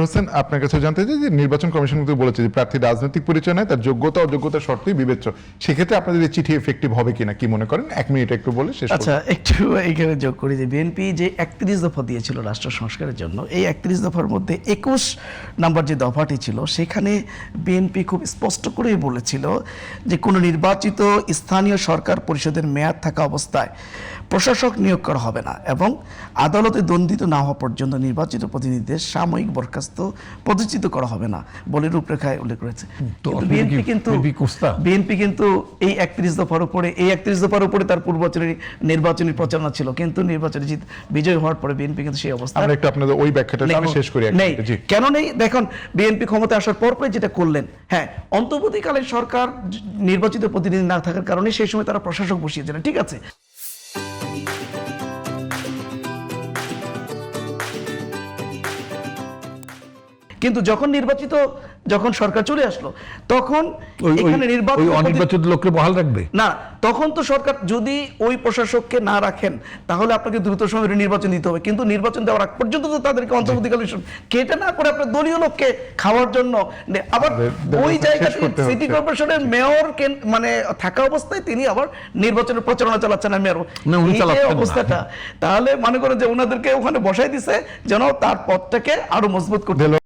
হোসেন, আপনার কাছে জানতে চাই যে নির্বাচন কমিশন কিন্তু বলেছে যে প্রার্থী রাজনৈতিক পরিচয় নয়, তার যোগ্যতা অযোগ্যতার শর্তেই বিবেচ্য। সেক্ষেত্রে আপনাদের এই চিঠি এফেক্টিভ হবে কিনা কি মনে করেন? 1 মিনিট একটু বলে শেষ করুন। আচ্ছা, একটু এখানে যোগ করি যে বিএনপি যে 31 দফা দিয়েছিল রাষ্ট্র সংস্কারের জন্য, এই 31 দফার মধ্যে 21 নাম্বার যে দফাটি ছিল সেখানে বিএনপি খুব স্পষ্ট করেই বলেছিল যে কোনো নির্বাচিত স্থানীয় সরকার পরিষদের মেয়াদ থাকা অবস্থায় প্রশাসক নিয়োগ করা হবে না এবং আদালতে দণ্ডিত না হওয়া পর্যন্ত নির্বাচিত প্রতিনিধিদের সাময়িক বরখাস্ত প্রতিষ্ঠিত করা হবে না বলে রূপরেখায় উল্লেখ করেছে। বিএনপি কিন্তু এই 31 দফার উপরে তার পূর্ববর্তী নির্বাচনী প্রচারণা ছিল, কিন্তু নির্বাচনে বিজয় হওয়ার পরে বিএনপি কিন্তু সেই অবস্থা আমরা একটু আপনাদের ওই ব্যাখ্যাটা আমি শেষ করি। নেই, কেন নেই? দেখুন, বিএনপি ক্ষমতা আসার পরপরই যেটা করলেন, হ্যাঁ, অন্তর্বর্তীকালীন সরকার নির্বাচিত প্রতিনিধি না থাকার কারণে সেই সময় তারা প্রশাসক বসিয়েছিলেন, ঠিক আছে। কিন্তু যখন সরকার চলে আসলো তখন এখানে অনির্বাচিত লোককে বহাল রাখবে না, তখন তো সরকার যদি ওই প্রশাসককে না রাখেন তাহলে আপনাকে দ্রুত সময়ে নির্বাচন দিতে হবে, কিন্তু নির্বাচন দেওয়ার আগ পর্যন্ত তো তাদেরকে অন্তর্বর্তীকালীন কেটে না করে আপনার দলীয় লোককে খাওয়ার জন্য আবার ওই জায়গাতে সিটি কর্পোরেশনের মেয়র মানে থাকা অবস্থায় তিনি আবার নির্বাচনের প্রচারণা চালাচ্ছেন না মেয়র, অবস্থাটা তাহলে মনে করেন যে ওনাদেরকে ওখানে বসাই দিছে যেন তার পথটাকে আরো মজবুত করতে।